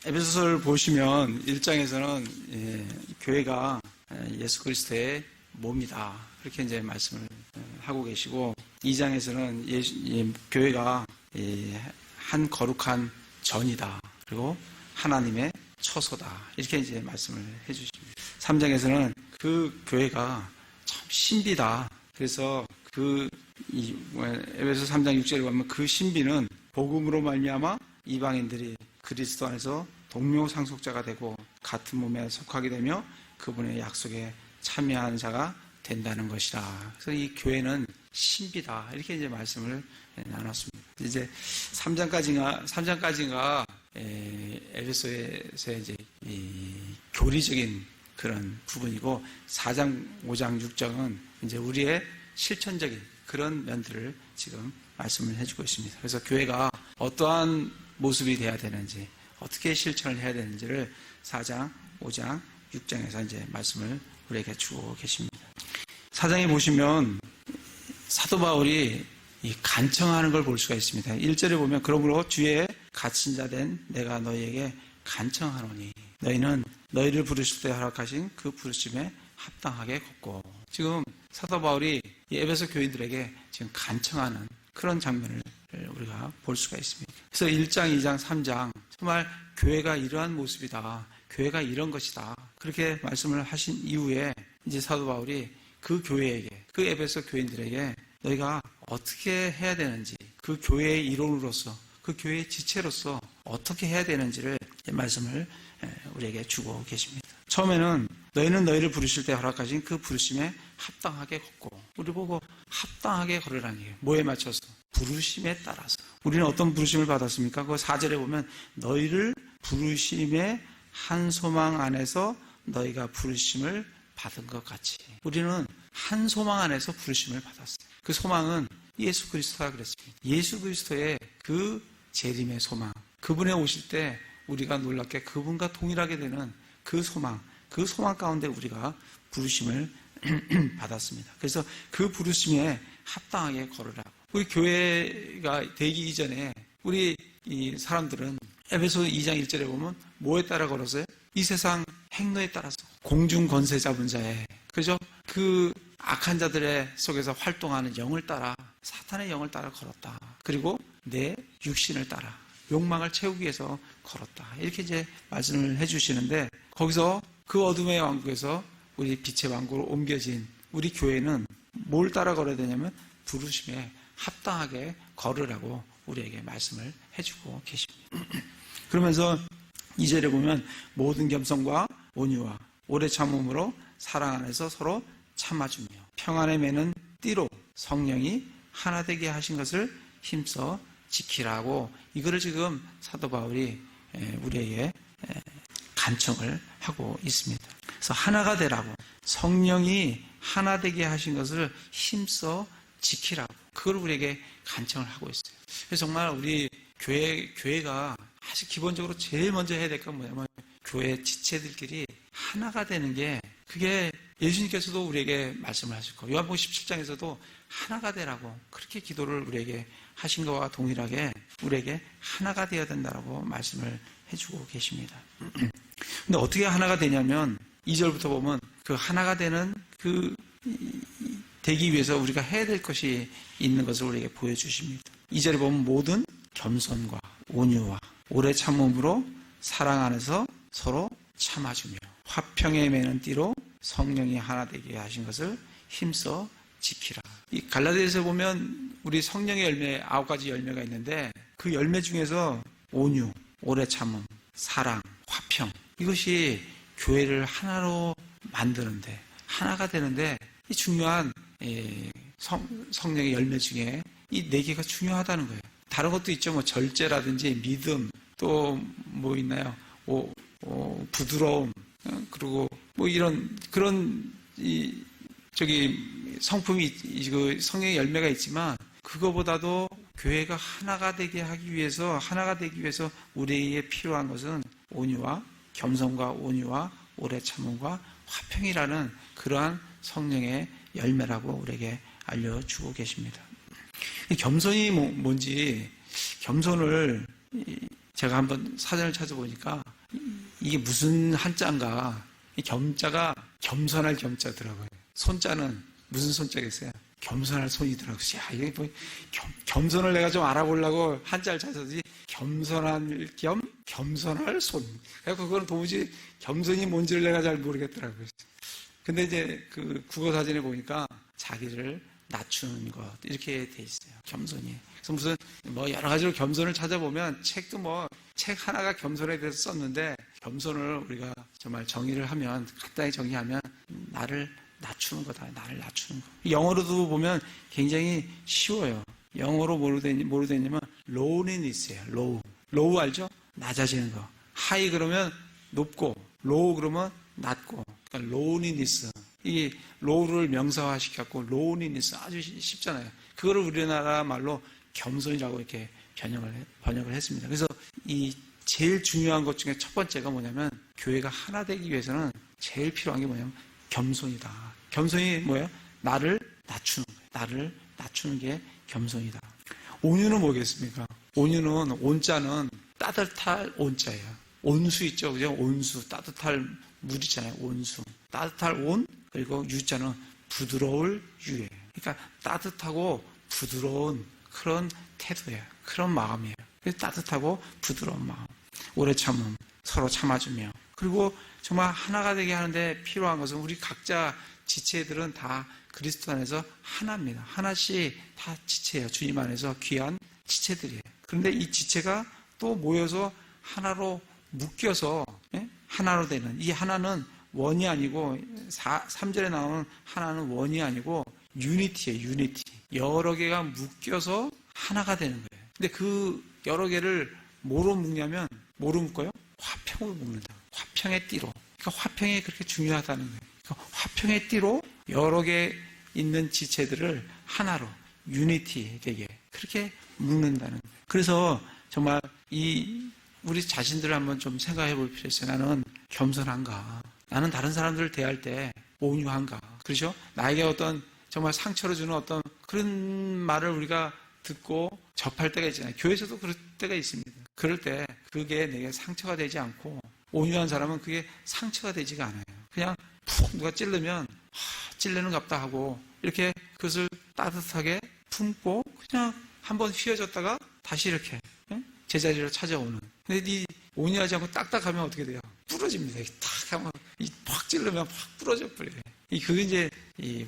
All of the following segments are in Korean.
에베소서를 보시면 1장에서는 교회가 예수 그리스도의 몸이다. 그렇게 이제 말씀을 하고 계시고 2장에서는 교회가 한 거룩한 전이다. 그리고 하나님의 처소다. 이렇게 이제 말씀을 해주십니다. 3장에서는 그 교회가 참 신비다. 그래서 에베소 3장 6절에 보면 그 신비는 복음으로 말미암아 이방인들이 그리스도 안에서 동료 상속자가 되고 같은 몸에 속하게 되며 그분의 약속에 참여하는 자가 된다는 것이다. 그래서 이 교회는 신비다. 이렇게 이제 말씀을 나눴습니다. 이제 3장까지가 에베소에서의 이제 교리적인 그런 부분이고 4장, 5장, 6장은 이제 우리의 실천적인 그런 면들을 지금 말씀을 해주고 있습니다. 그래서 교회가 어떠한 모습이 돼야 되는지, 어떻게 실천을 해야 되는지를 4장, 5장, 6장에서 이제 말씀을 우리에게 주고 계십니다. 4장에 보시면 사도 바울이 이 간청하는 걸 볼 수가 있습니다. 1절에 보면 그러므로 주의 갇힌 자 된 내가 너희에게 간청하노니 너희는 너희를 부르실 때 허락하신 그 부르심에 합당하게 걷고. 지금 사도 바울이 이 에베소 교인들에게 지금 간청하는 그런 장면을 우리가 볼 수가 있습니다. 그래서 1장, 2장, 3장 정말 교회가 이러한 모습이다. 교회가 이런 것이다. 그렇게 말씀을 하신 이후에 이제 사도 바울이 그 교회에게, 그 에베소 교인들에게 너희가 어떻게 해야 되는지, 그 교회의 일원으로서, 그 교회의 지체로서 어떻게 해야 되는지를 말씀을 우리에게 주고 계십니다. 처음에는 너희는 너희를 부르실 때 허락하신 그 부르심에 합당하게 걷고, 우리 보고 합당하게 걸으라는 게 뭐에 맞춰서? 부르심에 따라서. 우리는 어떤 부르심을 받았습니까? 그 4절에 보면 너희를 부르심의 한 소망 안에서 너희가 부르심을 받은 것 같이. 우리는 한 소망 안에서 부르심을 받았어요. 그 소망은 예수 그리스도가 그랬습니다. 예수 그리스도의 그 재림의 소망, 그분에 오실 때 우리가 놀랍게 그분과 동일하게 되는 그 소망 가운데 우리가 부르심을 받았습니다. 그래서 그 부르심에 합당하게 걸으라고. 우리 교회가 되기 이전에 우리 이 사람들은 에베소 2장 1절에 보면 뭐에 따라 걸었어요? 이 세상 행로에 따라서 공중 권세 잡은 자에, 그죠? 그 악한 자들의 속에서 활동하는 영을 따라, 사탄의 영을 따라 걸었다. 그리고 내 육신을 따라 욕망을 채우기 위해서 걸었다. 이렇게 이제 말씀을 해주시는데, 거기서 그 어둠의 왕국에서 우리 빛의 왕국으로 옮겨진 우리 교회는 뭘 따라 걸어야 되냐면 부르심에 합당하게 걸으라고 우리에게 말씀을 해주고 계십니다. 그러면서 2절에 보면 모든 겸손과 온유와 오래 참음으로 사랑 안에서 서로 참아주며 평안의 매는 띠로 성령이 하나 되게 하신 것을 힘써 지키라고, 이거를 지금 사도 바울이 우리에게 간청을 하고 있습니다. 그래서 하나가 되라고, 성령이 하나 되게 하신 것을 힘써 지키라고, 그걸 우리에게 간청을 하고 있어요. 그래서 정말 우리 교회가 아주 기본적으로 제일 먼저 해야 될 건 뭐냐면 교회 지체들끼리 하나가 되는 게, 그게 예수님께서도 우리에게 말씀을 하셨고 요한복음 17장에서도 하나가 되라고 그렇게 기도를 우리에게 하신 것과 동일하게 우리에게 하나가 되어야 된다고 말씀을 해주고 계십니다. 근데 어떻게 하나가 되냐면 2절부터 보면 그 하나가 되는 되기 위해서 우리가 해야 될 것이 있는 것을 우리에게 보여주십니다. 2절에 보면 모든 겸손과 온유와 오래 참음으로 사랑 안에서 서로 참아주며 화평에 매는 띠로 성령이 하나 되게 하신 것을 힘써 지키라. 이 갈라디아서 보면 우리 성령의 열매 9가지 열매가 있는데 그 열매 중에서 온유, 오래 참음, 사랑, 화평, 이것이 교회를 하나로 만드는데, 하나가 되는데 이 중요한 성령의 열매 중에 이 4개가 중요하다는 거예요. 다른 것도 있죠. 뭐 절제라든지 믿음, 또 뭐 있나요? 부드러움, 그리고 뭐 그런 성품이, 그 성령의 열매가 있지만, 그거보다도 교회가 하나가 되게 하기 위해서, 하나가 되기 위해서 우리에게 필요한 것은 온유와 겸손과 온유와 오래 참음과 화평이라는 그러한 성령의 열매라고 우리에게 알려주고 계십니다. 이 겸손이 뭔지, 겸손을 제가 한번 사전을 찾아보니까 이게 무슨 한자인가. 이 겸자가 겸손할 겸자더라고요. 손자는 무슨 손자겠어요? 겸손할 손이더라고요. 야, 이게 뭐 겸손을 내가 좀 알아보려고 한자를 찾았더니 겸손할 겸 겸손할 손. 그래서 그건 도무지 겸손이 뭔지를 내가 잘 모르겠더라고요. 근데 이제 그 국어 사전에 보니까 자기를 낮추는 것 이렇게 돼 있어요. 겸손이. 그래서 무슨 뭐 여러 가지로 겸손을 찾아보면 책도 뭐 책 하나가 겸손에 대해서 썼는데 겸손을 우리가 정말 정의를 하면 간단히 정의하면 나를 낮추는 거다. 나를 낮추는 거. 영어로도 보면 굉장히 쉬워요. 영어로 뭐로 되냐면 lowliness예요. low 알죠? 낮아지는 거. high 그러면 높고 low 그러면 낮고. 그러니까 lowliness. 이 low를 명사화시켰고 lowliness 아주 쉽잖아요. 그거를 우리나라 말로 겸손이라고 이렇게 번역을 했습니다. 그래서 이 제일 중요한 것 중에 첫 번째가 뭐냐면 교회가 하나 되기 위해서는 제일 필요한 게 뭐냐면 겸손이다. 겸손이 뭐예요? 나를 낮추는 거예요. 나를 낮추는 게 겸손이다. 온유는 뭐겠습니까? 온유는 온자는 따뜻할 온자예요. 온수 있죠, 그죠? 온수 따뜻할 물 있잖아요. 온수 따뜻할 온 그리고 유자는 부드러울 유예요. 그러니까 따뜻하고 부드러운 그런 태도예요. 그런 마음이에요. 따뜻하고 부드러운 마음. 오래 참음, 서로 참아주며. 그리고 정말 하나가 되게 하는데 필요한 것은 우리 각자 지체들은 다 그리스도 안에서 하나입니다. 하나씩 다 지체예요. 주님 안에서 귀한 지체들이에요. 그런데 이 지체가 또 모여서 하나로 묶여서 하나로 되는 이 하나는 원이 아니고 3절에 나오는 하나는 원이 아니고 유니티예요. 유니티. 여러 개가 묶여서 하나가 되는 거예요. 근데 그 여러 개를 뭐로 묶냐면 뭐로 묶어요? 화평으로 묶는다. 화평의 띠로. 그러니까 화평이 그렇게 중요하다는 거예요. 그러니까 화평의 띠로 여러 개 있는 지체들을 하나로 유니티 되게 그렇게 묶는다는 거예요. 그래서 정말 우리 자신들을 한번 좀 생각해 볼 필요 있어요. 나는 겸손한가? 나는 다른 사람들을 대할 때 온유한가? 그렇죠? 나에게 어떤 정말 상처를 주는 어떤 그런 말을 우리가 듣고 접할 때가 있잖아요. 교회에서도 그럴 때가 있습니다. 그럴 때 그게 내게 상처가 되지 않고 온유한 사람은 그게 상처가 되지가 않아요. 그냥 푹 누가 찔르면 찔르는갑다 하고 이렇게 그것을 따뜻하게 품고 그냥 한번 휘어졌다가 다시 이렇게 제자리로 찾아오는. 근데 이 온유하지 않고 딱딱하면 어떻게 돼요? 부러집니다. 탁 하면 팍 찔르면 팍 부러져 버려요. 그게 이제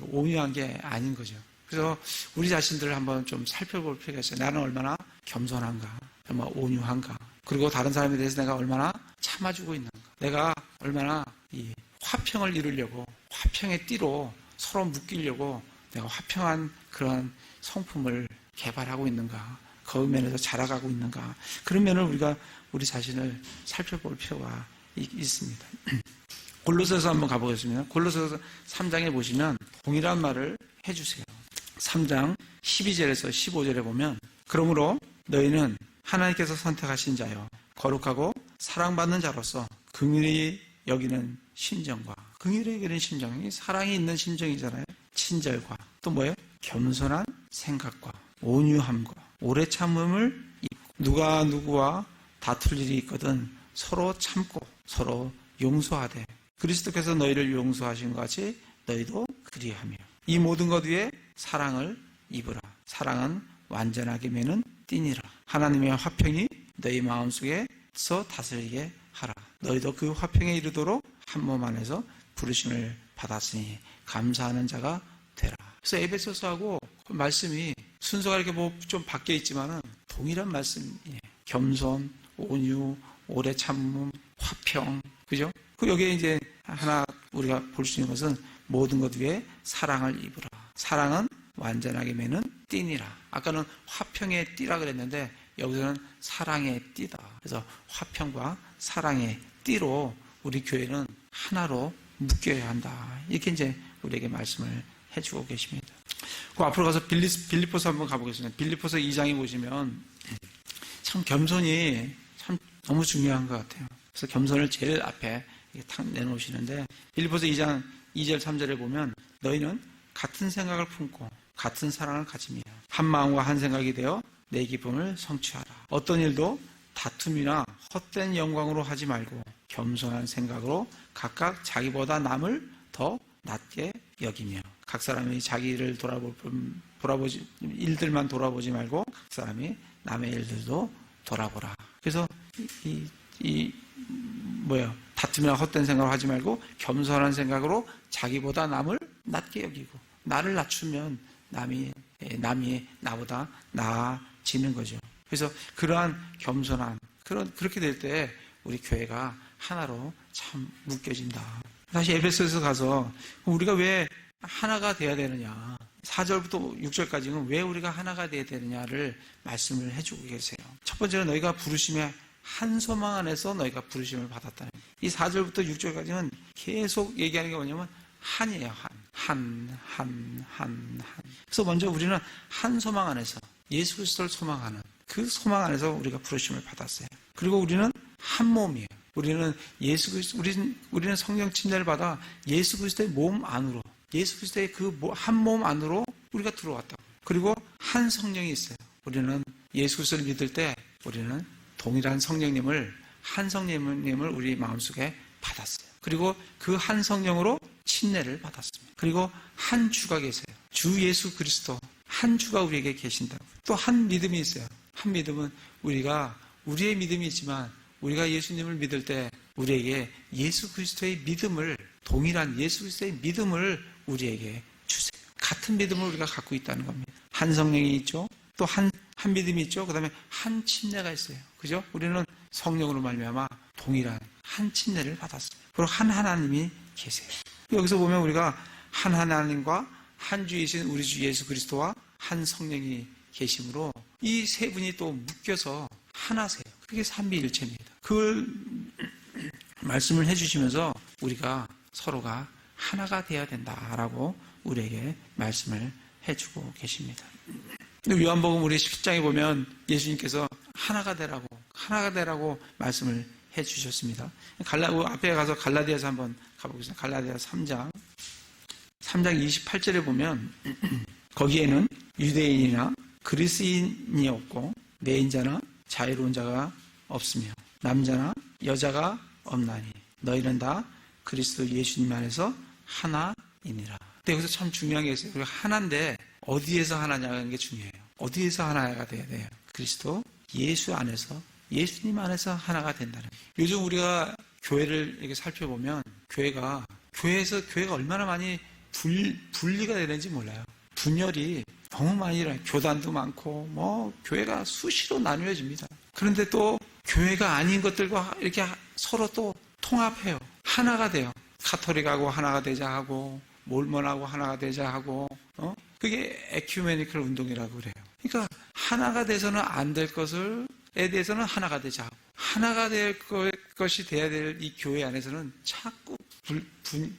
온유한 게 아닌 거죠. 그래서 우리 자신들을 한번 좀 살펴볼 필요가 있어요. 나는 얼마나 겸손한가, 얼마나 온유한가, 그리고 다른 사람에 대해서 내가 얼마나 참아주고 있는가, 내가 얼마나 이 화평을 이루려고 화평의 띠로 서로 묶이려고 내가 화평한 그런 성품을 개발하고 있는가, 그 면에서 자라가고 있는가, 그런 면을 우리가 우리 자신을 살펴볼 필요가 있습니다. 골로새서 한번 가보겠습니다. 골로새서 3장에 보시면 동일한 말을 해주세요. 3장 12절에서 15절에 보면 그러므로 너희는 하나님께서 선택하신 자여 거룩하고 사랑받는 자로서 긍휼히 여기는 심정과 긍휼히 여기는 심정이 사랑이 있는 심정이잖아요. 친절과 또 뭐예요? 겸손한 생각과 온유함과 오래 참음을 누가 누구와 다툴 일이 있거든 서로 참고 서로 용서하되 그리스도께서 너희를 용서하신 것 같이 너희도 그리하며 이 모든 것 위에 사랑을 입으라. 사랑은 완전하게 매는 띠니라. 하나님의 화평이 너희 마음속에서 다스리게 하라. 너희도 그 화평에 이르도록 한 몸 안에서 부르심을 받았으니 감사하는 자가 되라. 그래서 에베소서하고 그 말씀이 순서가 이렇게 뭐 좀 바뀌어 있지만은 동일한 말씀이에요. 겸손, 온유, 오래 참음, 화평, 그죠? 그 여기에 이제 하나 우리가 볼 수 있는 것은 모든 것 위에 사랑을 입으라. 사랑은 완전하게 매는 띠니라. 아까는 화평의 띠라 그랬는데 여기서는 사랑의 띠다. 그래서 화평과 사랑의 띠로 우리 교회는 하나로 묶여야 한다. 이렇게 이제 우리에게 말씀을 해주고 계십니다. 그 앞으로 가서 빌립보서 한번 가보겠습니다. 빌립보서 2장에 보시면 참 겸손이 참 너무 중요한 것 같아요. 그래서 겸손을 제일 앞에 탁 내놓으시는데 빌립보서 2장 2절 3절에 보면 너희는 같은 생각을 품고 같은 사랑을 가지며 한 마음과 한 생각이 되어 내 기쁨을 성취하라. 어떤 일도 다툼이나 헛된 영광으로 하지 말고 겸손한 생각으로 각각 자기보다 남을 더 낮게 여기며 각 사람이 자기를 돌아보지 일들만 돌아보지 말고 각 사람이 남의 일들도 돌아보라. 그래서 다툼이나 헛된 생각을 하지 말고 겸손한 생각으로 자기보다 남을 낮게 여기고, 나를 낮추면 남이 나보다 나아지는 거죠. 그래서 그러한 겸손한 그렇게 될 때 우리 교회가 하나로 참 묶여진다. 다시 에베소서 가서 우리가 왜 하나가 돼야 되느냐, 4절부터 6절까지는 왜 우리가 하나가 돼야 되느냐를 말씀을 해주고 계세요. 첫 번째는 너희가 부르심의 한 소망 안에서 너희가 부르심을 받았다는, 이 4절부터 6절까지는 계속 얘기하는 게 뭐냐면 한이에요. 한. 그래서 먼저 우리는 한 소망 안에서 예수 그리스도를 소망하는 그 소망 안에서 우리가 부르심을 받았어요. 그리고 우리는 한 몸이에요. 우리는 우리는 성령 침례를 받아 예수 그리스도의 몸 안으로, 예수 그리스도의 그 한 몸 안으로 우리가 들어왔다. 그리고 한 성령이 있어요. 우리는 예수 그리스도를 믿을 때 우리는 동일한 한 성령님을 우리 마음속에 받았어요. 그리고 그 한 성령으로 침례를 받았습니다. 그리고 한 주가 계세요. 주 예수 그리스도 한 주가 우리에게 계신다고. 또 한 믿음이 있어요. 한 믿음은 우리의 믿음이 있지만 우리가 예수님을 믿을 때 우리에게 예수 그리스도의 믿음을, 동일한 예수 그리스도의 믿음을 우리에게 주세요. 같은 믿음을 우리가 갖고 있다는 겁니다. 한 성령이 있죠. 또 한 믿음이 있죠. 그 다음에 한 침례가 있어요. 그죠? 우리는 성령으로 말미암아 동일한 한 침례를 받았습니다. 그리고 한 하나님이 계세요. 여기서 보면 우리가 한 하나님과 한 주이신 우리 주 예수 그리스도와 한 성령이 계심으로 이 세 분이 또 묶여서 하나세요. 그게 삼위일체입니다. 그걸 말씀을 해주시면서 우리가 서로가 하나가 되어야 된다라고 우리에게 말씀을 해주고 계십니다. 요한복음 우리 10장에 보면 예수님께서 하나가 되라고 말씀을 해주셨습니다. 앞에 가서 갈라디아서 한번 가보겠습니다. 갈라디아서 3장 28절에 보면 거기에는 유대인이나 그리스인이 없고 내인자나 자유로운 자가 없으며 남자나 여자가 없나니 너희는 다 그리스도 예수님 안에서 하나이니라. 근데 여기서 참 중요한 게 있어요. 우리가 하나인데 어디에서 하나냐는 게 중요해요. 어디에서 하나가 돼야 돼요? 그리스도 예수 안에서, 예수님 안에서 하나가 된다는 거예요. 요즘 우리가 교회를 이렇게 살펴보면 교회에서 얼마나 많이 분리가 되는지 몰라요. 분열이 너무 많이 일어나요. 교단도 많고 교회가 수시로 나뉘어집니다. 그런데 또 교회가 아닌 것들과 이렇게 서로 또 통합해요. 하나가 돼요. 카톨릭하고 하나가 되자 하고 몰몬하고 하나가 되자 하고 그게 에큐메니컬 운동이라고 그래요. 그러니까 하나가 돼서는 안 될 것에 대해서는 하나가 되자 하고, 하나가 될 것이 돼야 될 이 교회 안에서는 자꾸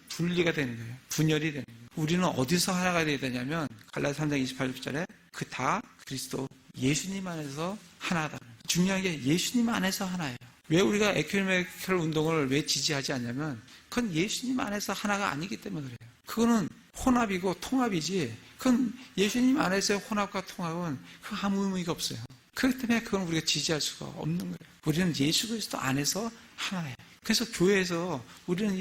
분리가 되는 거예요. 분열이 되는 거예요. 우리는 어디서 하나가 되어야 되냐면 갈라디아 3장 28절에 그 다 그리스도 예수님 안에서 하나다. 중요한 게 예수님 안에서 하나예요. 왜 우리가 에큐메니컬 운동을 왜 지지하지 않냐면 그건 예수님 안에서 하나가 아니기 때문에 그래요. 그거는 혼합이고 통합이지, 그건 예수님 안에서의 혼합과 통합은 그 아무 의미가 없어요. 그렇기 때문에 그건 우리가 지지할 수가 없는 거예요. 우리는 예수 그리스도 안에서 하나예요. 그래서 교회에서 우리가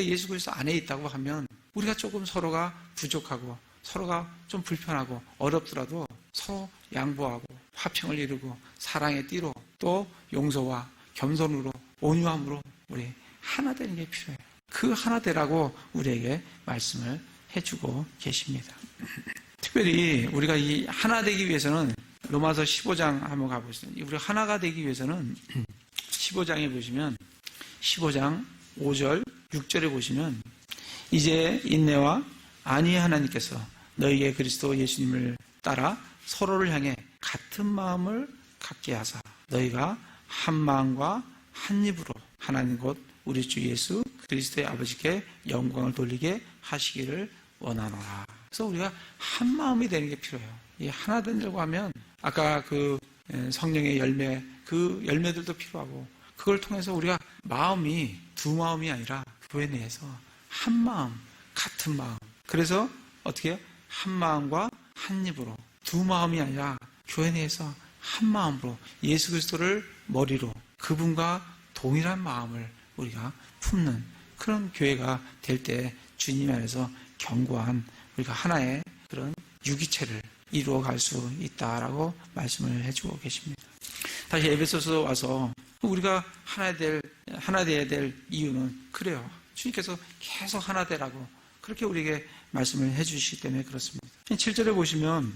예수 그리스도 안에 있다고 하면 우리가 조금 서로가 부족하고 서로가 좀 불편하고 어렵더라도 서로 양보하고 화평을 이루고 사랑의 띠로 또 용서와 겸손으로 온유함으로 우리 하나 되는 게 필요해요. 그 하나 되라고 우리에게 말씀을 해주고 계십니다. 특별히 우리가 이 하나 되기 위해서는 로마서 15장 한번 가보겠습니다. 우리가 하나가 되기 위해서는 15장에 보시면 15장 5절 6절에 보시면 이제 인내와 안위의 하나님께서 너희에게 그리스도 예수님을 따라 서로를 향해 같은 마음을 갖게 하사 너희가 한 마음과 한 입으로 하나님 곧 우리 주 예수 그리스도의 아버지께 영광을 돌리게 하시기를 원하노라. 그래서 우리가 한 마음이 되는 게 필요해요. 이 하나 되려고 하면 아까 그 성령의 열매, 그 열매들도 필요하고 그걸 통해서 우리가 마음이 두 마음이 아니라 교회 내에서 한 마음, 같은 마음. 그래서 어떻게 해요? 한 마음과 한 입으로 두 마음이 아니라 교회 내에서 한 마음으로 예수 그리스도를 머리로 그분과 동일한 마음을 우리가 품는 그런 교회가 될 때 주님 안에서 견고한 우리가 하나의 그런 유기체를 이루어갈 수 있다라고 말씀을 해주고 계십니다. 다시 에베소서 와서 우리가 하나 되어야 될 이유는 그래요. 주님께서 계속 하나 되라고 그렇게 우리에게 말씀을 해주시기 때문에 그렇습니다. 7절에 보시면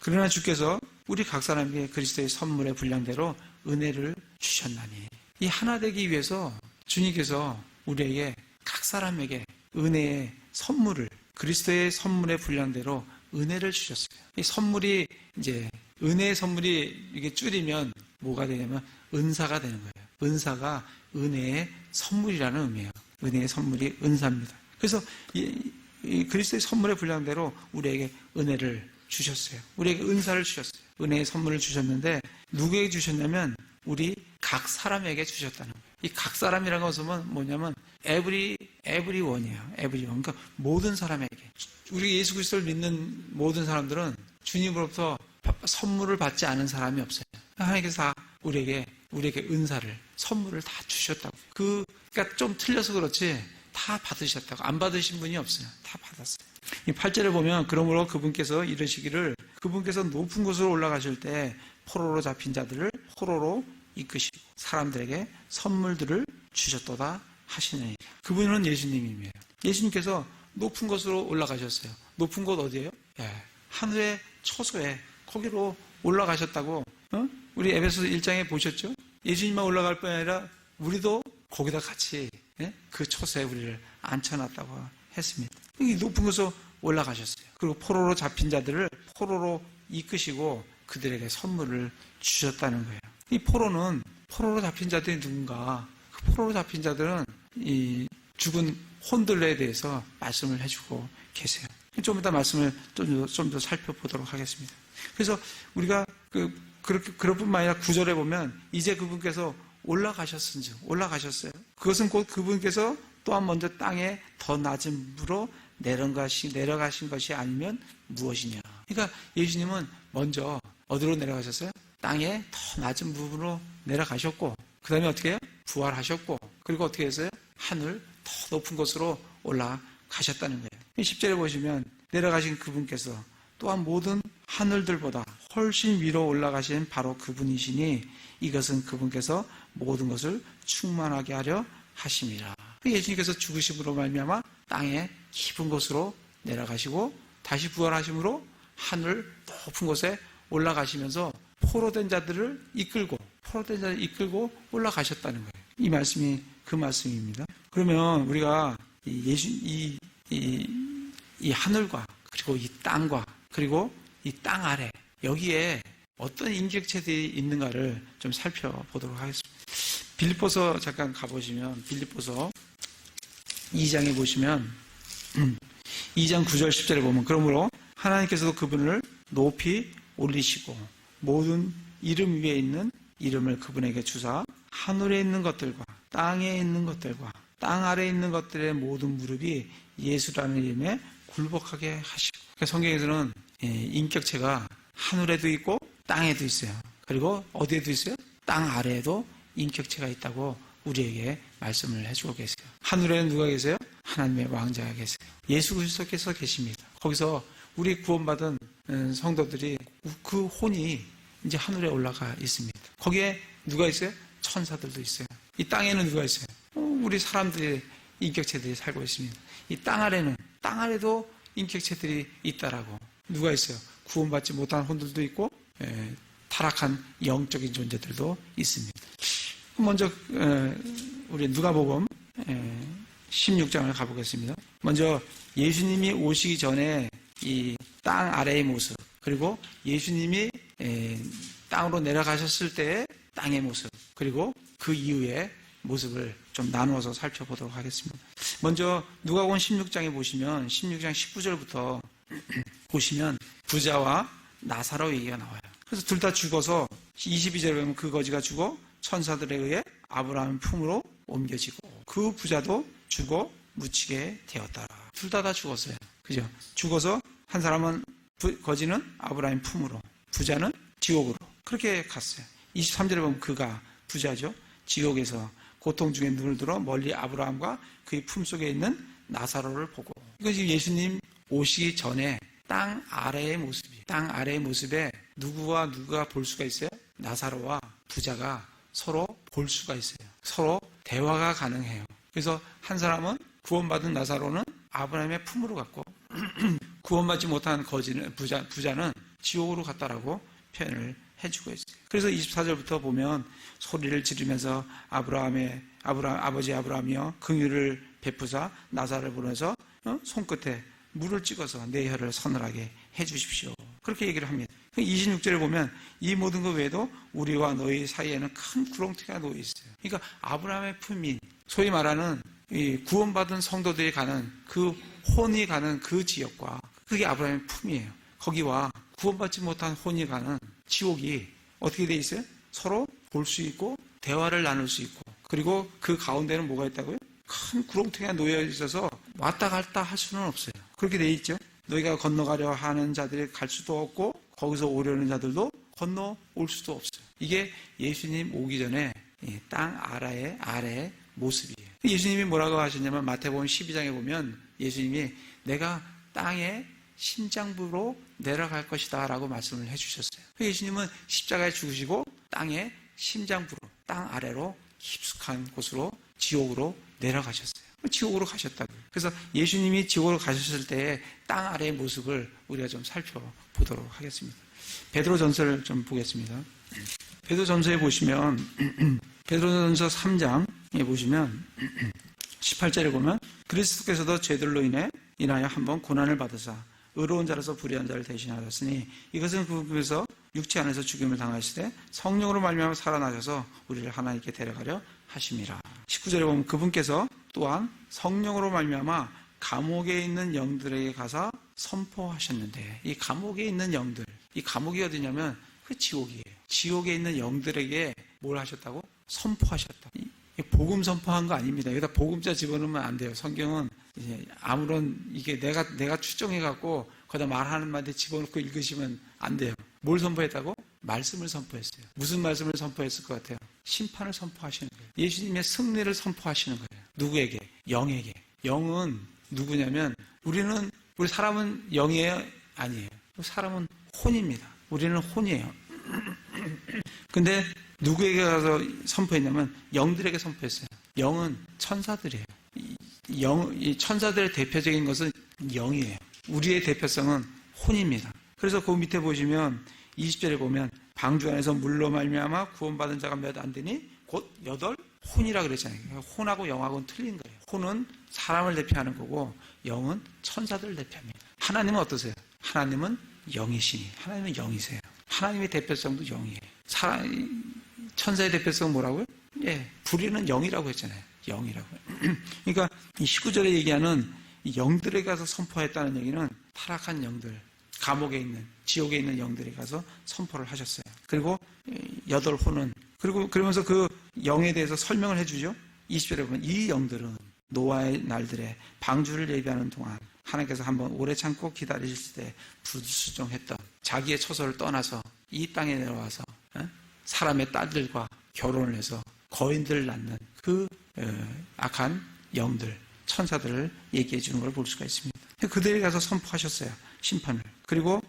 그러나 주께서 우리 각 사람에게 그리스도의 선물의 분량대로 은혜를 주셨나니 이 하나 되기 위해서 주님께서 우리에게 각 사람에게 은혜의 선물을 그리스도의 선물의 분량대로 은혜를 주셨어요. 이 선물이 이제 은혜의 선물이 이게 줄이면 뭐가 되냐면 은사가 되는 거예요. 은사가 은혜의 선물이라는 의미예요. 은혜의 선물이 은사입니다. 그래서 이 그리스도의 선물의 분량대로 우리에게 은혜를 주셨어요. 우리에게 은사를 주셨어요. 은혜의 선물을 주셨는데 누구에게 주셨냐면 우리 각 사람에게 주셨다는 거예요. 이 각 사람이라는 것은 뭐냐면 everyone이에요. everyone. 그러니까 모든 사람에게. 우리 예수 그리스도를 믿는 모든 사람들은 주님으로부터 선물을 받지 않은 사람이 없어요. 하나님께서 다 우리에게 은사를, 선물을 다 주셨다고. 그러니까 좀 틀려서 그렇지 다 받으셨다고. 안 받으신 분이 없어요. 다 받았어요. 이 8절에 보면 그러므로 그분께서 이르시기를 그분께서 높은 곳으로 올라가실 때 포로로 잡힌 자들을 포로로 이끄시고 사람들에게 선물들을 주셨도다 하시느니 그분은 예수님이에요. 예수님께서 높은 곳으로 올라가셨어요. 높은 곳 어디예요? 하늘의 처소에 거기로 올라가셨다고 우리 에베소서 1장에 보셨죠? 예수님만 올라갈 뿐 아니라 우리도 거기다 같이 그 처소에 우리를 앉혀놨다고 했습니다. 이 높은 곳으로 올라가셨어요. 그리고 포로로 잡힌 자들을 포로로 이끄시고 그들에게 선물을 주셨다는 거예요. 이 포로로 잡힌 자들이 누군가? 그 포로로 잡힌 자들은 이 죽은 혼들에 대해서 말씀을 해주고 계세요. 좀 이따 말씀을 좀 더 살펴보도록 하겠습니다. 그래서 우리가 그럴 뿐만 아니라 9절에 보면 이제 그분께서 올라가셨어요. 그것은 곧 그분께서 또한 먼저 땅에 더 낮은 부로 내려가신 것이 아니면 무엇이냐. 그러니까 예수님은 먼저 어디로 내려가셨어요? 땅에 더 낮은 부분으로 내려가셨고 그 다음에 어떻게 해요? 부활하셨고 그리고 어떻게 했어요? 하늘 더 높은 곳으로 올라가셨다는 거예요. 10절에 보시면 내려가신 그분께서 또한 모든 하늘들보다 훨씬 위로 올라가신 바로 그분이시니 이것은 그분께서 모든 것을 충만하게 하려 하심이라. 예수님께서 죽으심으로 말미암아 땅의 깊은 곳으로 내려가시고 다시 부활하심으로 하늘 높은 곳에 올라가시면서 포로된 자들을 이끌고 올라가셨다는 거예요. 이 말씀이 그 말씀입니다. 그러면 우리가 이 하늘과 그리고 이 땅과 그리고 이 땅 아래 여기에 어떤 인격체들이 있는가를 좀 살펴보도록 하겠습니다. 빌립보서 잠깐 가보시면 빌립보서 2장에 보시면 2장 9절 10절에 보면 그러므로 하나님께서도 그분을 높이 올리시고 모든 이름 위에 있는 이름을 그분에게 주사 하늘에 있는 것들과 땅에 있는 것들과 땅 아래에 있는 것들의 모든 무릎이 예수라는 이름에 굴복하게 하시고 그러니까 성경에서는 인격체가 하늘에도 있고 땅에도 있어요. 그리고 어디에도 있어요? 땅 아래에도 인격체가 있다고 우리에게 말씀을 해주고 계세요. 하늘에는 누가 계세요? 하나님의 왕자가 계세요. 예수 그리스도께서 계십니다. 거기서 우리 구원받은 성도들이 그 혼이 이제 하늘에 올라가 있습니다. 거기에 누가 있어요? 천사들도 있어요. 이 땅에는 누가 있어요? 우리 사람들의 인격체들이 살고 있습니다. 이 땅 아래도 인격체들이 있다라고 누가 있어요? 구원받지 못한 혼들도 있고 타락한 영적인 존재들도 있습니다. 먼저 우리 누가복음 16장을 가보겠습니다. 먼저 예수님이 오시기 전에 이 땅 아래의 모습 그리고 예수님이 땅으로 내려가셨을 때의 땅의 모습 그리고 그 이후의 모습을 좀 나누어서 살펴보도록 하겠습니다. 먼저 누가복음 16장에 보시면 16장 19절부터 보시면 부자와 나사로 얘기가 나와요. 그래서 둘 다 죽어서 22절에 보면 그 거지가 죽어 천사들에 의해 아브라함 품으로 옮겨지고 그 부자도 죽어 묻히게 되었더라. 둘 다 죽었어요. 그죠? 죽어서 한 사람은 거지는 아브라함 품으로 부자는 지옥으로 그렇게 갔어요. 23절에 보면 그가 부자죠. 지옥에서 고통 중에 눈을 들어 멀리 아브라함과 그의 품속에 있는 나사로를 보고, 이거 지금 예수님 오시기 전에 땅 아래의 모습이에요. 땅 아래의 모습에 누구와 누가 볼 수가 있어요? 나사로와 부자가 서로 볼 수가 있어요. 서로 대화가 가능해요. 그래서 한 사람은 구원받은 나사로는 아브라함의 품으로 갔고 구원받지 못한 부자는 지옥으로 갔다라고 표현을 해주고 있어요. 그래서 24절부터 보면 소리를 지르면서 아버지 아브라함이여 긍휼을 베푸사 나사로를 보내서 손끝에 물을 찍어서 내 혀를 서늘하게 해주십시오. 그렇게 얘기를 합니다. 26절에 보면 이 모든 것 외에도 우리와 너희 사이에는 큰 구렁텅이가 놓여 있어요. 그러니까 아브라함의 품인, 소위 말하는 이 구원받은 성도들이 가는 그 혼이 가는 그 지역과 그게 아브라함의 품이에요. 거기와 구원받지 못한 혼이 가는 지옥이 어떻게 돼 있어요? 서로 볼 수 있고 대화를 나눌 수 있고, 그리고 그 가운데는 뭐가 있다고요? 큰 구렁텅이가 놓여 있어서 왔다 갔다 할 수는 없어요. 그렇게 돼 있죠. 너희가 건너가려 하는 자들이 갈 수도 없고 거기서 오려는 자들도 건너올 수도 없어요. 이게 예수님 오기 전에 땅 아래의 모습이에요. 예수님이 뭐라고 하셨냐면 마태복음 12장에 보면 예수님이 내가 땅의 심장부로 내려갈 것이다 라고 말씀을 해주셨어요. 예수님은 십자가에 죽으시고 땅의 심장부로, 땅 아래로 깊숙한 곳으로 지옥으로 내려가셨어요. 지옥으로 가셨다고요. 그래서 예수님이 지옥으로 가셨을 때 땅 아래의 모습을 우리가 좀 살펴보도록 하겠습니다. 베드로전서를 좀 보겠습니다. 베드로전서에 보시면 베드로전서 3장에 보시면 18절에 보면 그리스도께서도 죄들로 인하여 한번 고난을 받으사 의로운 자로서 불의한 자를 대신하셨으니 이것은 그분께서 육체 안에서 죽임을 당하시되 성령으로 말미암아 살아나셔서 우리를 하나님께 데려가려 하심이라. 19절에 보면 그분께서 또한 성령으로 말미암아 감옥에 있는 영들에게 가서 선포하셨는데, 이 감옥에 있는 영들, 이 감옥이 어디냐면 그 지옥이에요. 지옥에 있는 영들에게 뭘 하셨다고? 선포하셨다. 복음 선포한 거 아닙니다. 여기다 복음자 집어넣으면 안 돼요. 성경은 이제 아무런 이게 내가 추정해갖고 거기다 말하는 말에 집어넣고 읽으시면 안 돼요. 뭘 선포했다고? 말씀을 선포했어요. 무슨 말씀을 선포했을 것 같아요? 심판을 선포하시는 거예요. 예수님의 승리를 선포하시는 거예요. 누구에게? 영에게. 영은 누구냐면 우리 사람은 영이에요? 아니에요. 사람은 혼입니다. 우리는 혼이에요. 근데 누구에게 가서 선포했냐면 영들에게 선포했어요. 영은 천사들이에요. 이 천사들의 대표적인 것은 영이에요. 우리의 대표성은 혼입니다. 그래서 그 밑에 보시면 20절에 보면 방주 안에서 물로 말미암아 구원받은 자가 몇 안 되니 곧 8 혼이라 그랬잖아요. 혼하고 영하고는 틀린 거예요. 혼은 사람을 대표하는 거고 영은 천사들을 대표합니다. 하나님은 어떠세요? 하나님은 영이시니 하나님은 영이세요. 하나님의 대표성도 영이에요. 천사의 대표성은 뭐라고요? 불의는 영이라고 했잖아요. 영이라고. 그러니까 이 19절에 얘기하는 영들에 가서 선포했다는 얘기는 타락한 영들, 감옥에 있는, 지옥에 있는 영들에 가서 선포를 하셨어요. 그리고 8혼은, 그러면서 그 영에 대해서 설명을 해주죠. 20절에 보면 이 영들은 노아의 날들에 방주를 예비하는 동안 하나님께서 한번 오래 참고 기다리실 때 불순종했던 자기의 처소를 떠나서 이 땅에 내려와서 사람의 딸들과 결혼을 해서 거인들을 낳는 그 악한 영들, 천사들을 얘기해 주는 걸 볼 수가 있습니다. 그들이 가서 선포하셨어요. 심판을. 그리고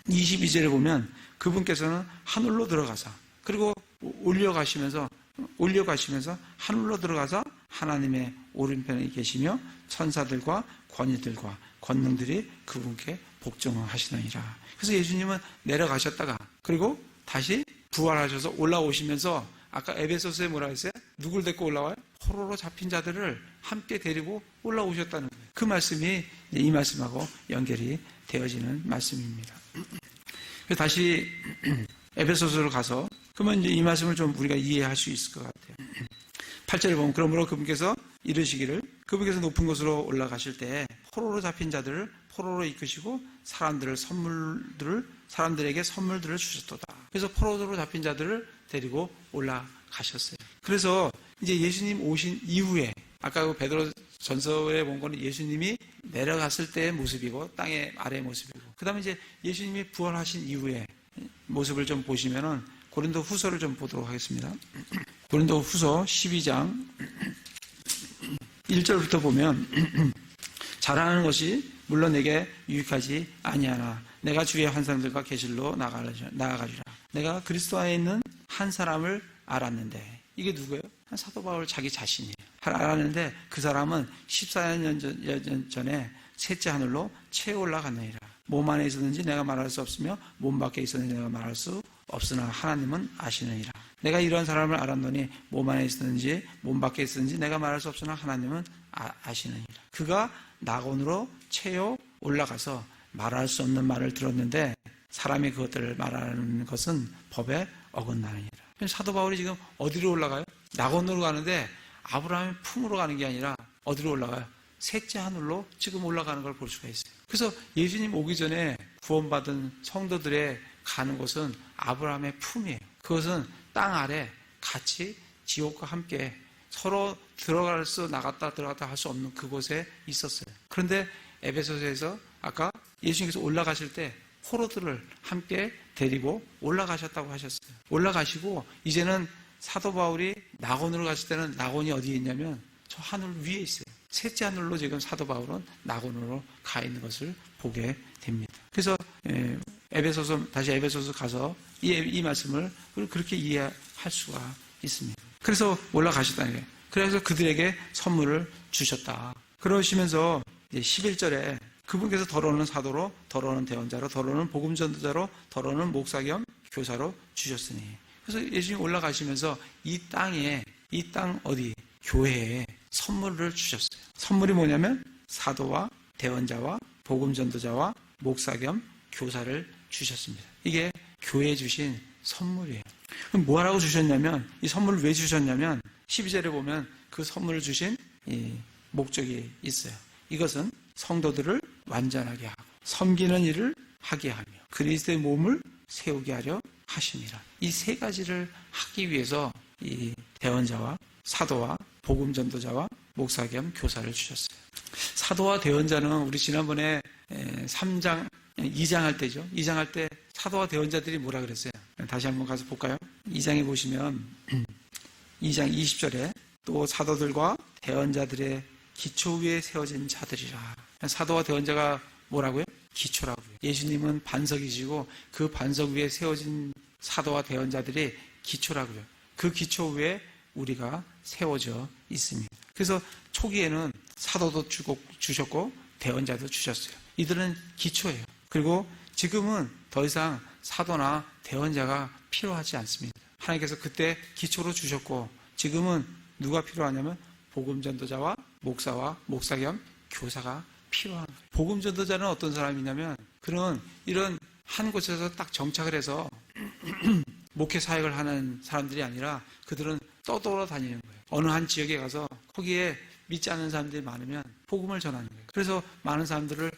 22절에 보면 그분께서는 하늘로 들어가서, 그리고 올려가시면서 하늘로 들어가서 하나님의 오른편에 계시며 천사들과 권위들과 권능들이 그분께 복종하시느니라. 그래서 예수님은 내려가셨다가 그리고 다시 부활하셔서 올라오시면서 아까 에베소서에 뭐라 했어요? 누굴 데리고 올라와요? 포로로 잡힌 자들을 함께 데리고 올라오셨다는 거예요. 그 말씀이 이 말씀하고 연결이 되어지는 말씀입니다. 그래서 다시 에베소서로 가서 그러면 이제 이 말씀을 좀 우리가 이해할 수 있을 것 같아요. 8절에 보면 그러므로 그분께서 이르시기를 그분께서 높은 곳으로 올라가실 때 포로로 잡힌 자들을 포로로 이끄시고 사람들에게 선물들을 주셨도다. 그래서 포로로 잡힌 자들을 데리고 올라가셨어요. 그래서 이제 예수님 오신 이후에 아까 그 베드로 전서에 본 거는 예수님이 내려갔을 때의 모습이고 땅의 아래의 모습이고, 그 다음에 이제 예수님이 부활하신 이후에 모습을 좀 보시면은 고린도 후서를 좀 보도록 하겠습니다. 고린도 후서 12장 1절부터 보면 자랑하는 것이 물론 내게 유익하지 아니하나 내가 주의 환상들과 계실로 나아가리라. 내가 그리스도 안에 있는 한 사람을 알았는데, 이게 누구예요? 사도 바울 자기 자신이에요. 알았는데 그 사람은 14년 전에 셋째 하늘로 채워 올라갔느니라. 몸 안에 있었는지 내가 말할 수 없으며 몸 밖에 있었는지 내가 말할 수 없으나 하나님은 아시느니라. 내가 이런 사람을 알았노니 몸 안에 있었는지 몸 밖에 있었는지 내가 말할 수 없으나 하나님은 아시느니라. 그가 낙원으로 채워 올라가서 말할 수 없는 말을 들었는데 사람이 그것들을 말하는 것은 법에 어긋나느니라. 사도 바울이 지금 어디로 올라가요? 낙원으로 가는데 아브라함의 품으로 가는 게 아니라 어디로 올라가요? 셋째 하늘로 지금 올라가는 걸 볼 수가 있어요. 그래서 예수님 오기 전에 구원받은 성도들의 가는 곳은 아브라함의 품이에요. 그것은 땅 아래 같이 지옥과 함께 서로 나갔다 들어갔다 할 수 없는 그곳에 있었어요. 그런데 에베소서에서 아까 예수님께서 올라가실 때 포로들을 함께 데리고 올라가셨다고 하셨어요. 올라가시고 이제는 사도 바울이 낙원으로 갔을 때는 낙원이 어디에 있냐면 저 하늘 위에 있어요. 셋째 하늘로 지금 사도 바울은 낙원으로 가 있는 것을 보게 됩니다. 그래서 다시 에베소서 가서 이 말씀을 그렇게 이해할 수가 있습니다. 그래서 올라가셨다는 거예요. 그래서 그들에게 선물을 주셨다. 그러시면서 11절에 그분께서 더러는 사도로, 더러는 대언자로, 더러는 복음 전도자로, 더러는 목사 겸 교사로 주셨으니. 그래서 예수님 올라가시면서 이 땅 어디? 교회에 선물을 주셨어요. 선물이 뭐냐면 사도와 대언자와 복음 전도자와 목사 겸 교사를 주셨습니다. 이게 교회에 주신 선물이에요. 그럼 뭐라고 주셨냐면, 이 선물을 왜 주셨냐면 12절에 보면 그 선물을 주신 이 목적이 있어요. 이것은 성도들을 완전하게 하고 섬기는 일을 하게 하며 그리스도의 몸을 세우게 하려 하심이라. 이 세 가지를 하기 위해서 이 대언자와 사도와 복음 전도자와 목사 겸 교사를 주셨어요. 사도와 대언자는 우리 지난번에 2장 할 때죠. 2장 할 때 사도와 대언자들이 뭐라 그랬어요? 다시 한번 가서 볼까요? 2장에 보시면 2장 20절에 또 사도들과 대언자들의 기초 위에 세워진 자들이라. 사도와 대언자가 뭐라고요? 기초라고요. 예수님은 반석이시고 그 반석 위에 세워진 사도와 대언자들이 기초라고요. 그 기초 위에 우리가 세워져 있습니다. 그래서 초기에는 사도도 주셨고 대언자도 주셨어요. 이들은 기초예요. 그리고 지금은 더 이상 사도나 대언자가 필요하지 않습니다. 하나님께서 그때 기초로 주셨고 지금은 누가 필요하냐면 복음 전도자와 목사와 목사 겸 교사가 필요한 거예요. 복음 전도자는 어떤 사람이냐면 그런 이런 한 곳에서 딱 정착을 해서 목회 사역을 하는 사람들이 아니라 그들은 떠돌아다니는 거예요. 어느 한 지역에 가서 거기에 믿지 않는 사람들이 많으면 복음을 전하는 거예요. 그래서 많은 사람들을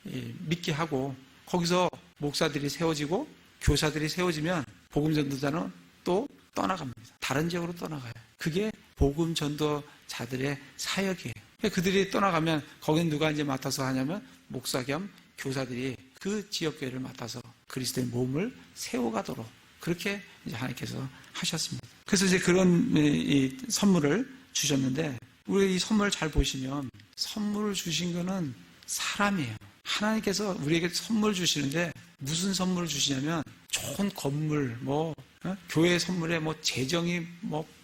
믿게 하고 거기서 목사들이 세워지고 교사들이 세워지면 복음 전도자는 또 떠나갑니다. 다른 지역으로 떠나가요. 그게 복음 전도자들의 사역이에요. 그들이 떠나가면 거긴 누가 이제 맡아서 하냐면 목사 겸 교사들이 그 지역교회를 맡아서 그리스도의 몸을 세워가도록 그렇게 이제 하나님께서 하셨습니다. 그래서 이제 그런 이 선물을 주셨는데 우리 이 선물을 잘 보시면 선물을 주신 거는 사람이에요. 하나님께서 우리에게 선물 주시는데 무슨 선물을 주시냐면 좋은 건물, 교회 선물에 재정이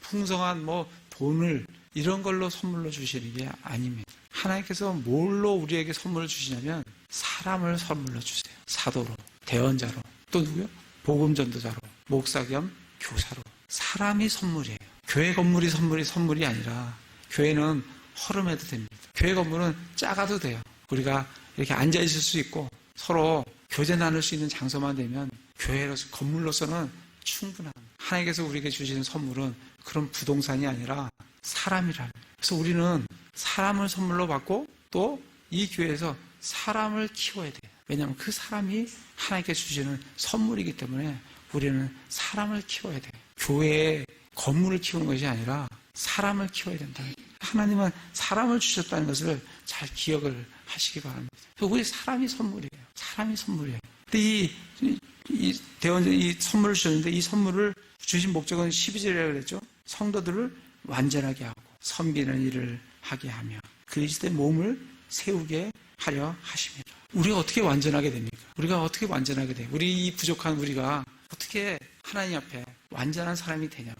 풍성한 돈을 이런 걸로 선물로 주시는 게 아닙니다. 하나님께서 뭘로 우리에게 선물을 주시냐면 사람을 선물로 주세요. 사도로, 대언자로, 또 누구요? 복음 전도자로, 목사 겸 교사로. 사람이 선물이에요. 교회 건물이 선물이 아니라 교회는 허름해도 됩니다. 교회 건물은 작아도 돼요. 우리가 이렇게 앉아 있을 수 있고 서로 교제 나눌 수 있는 장소만 되면 교회로서 건물로서는 충분한. 하나님께서 우리에게 주시는 선물은 그런 부동산이 아니라 사람이라는. 그래서 우리는 사람을 선물로 받고 또 이 교회에서 사람을 키워야 돼요. 왜냐하면 그 사람이 하나님께 주시는 선물이기 때문에 우리는 사람을 키워야 돼요. 교회에 건물을 키우는 것이 아니라 사람을 키워야 된다. 하나님은 사람을 주셨다는 것을 잘 기억을 하시기 바랍니다. 우리 사람이 선물이에요. 사람이 선물이에요. 근데 이 선물을 주셨는데 이 선물을 주신 목적은 12절이라고 그랬죠. 성도들을 완전하게 하고 섬기는 일을 하게 하며 그리스도의 몸을 세우게 하려 하십니다. 우리가 어떻게 완전하게 됩니까? 우리가 어떻게 완전하게 돼요? 우리 이 부족한 우리가 어떻게 하나님 앞에 완전한 사람이 되냐고.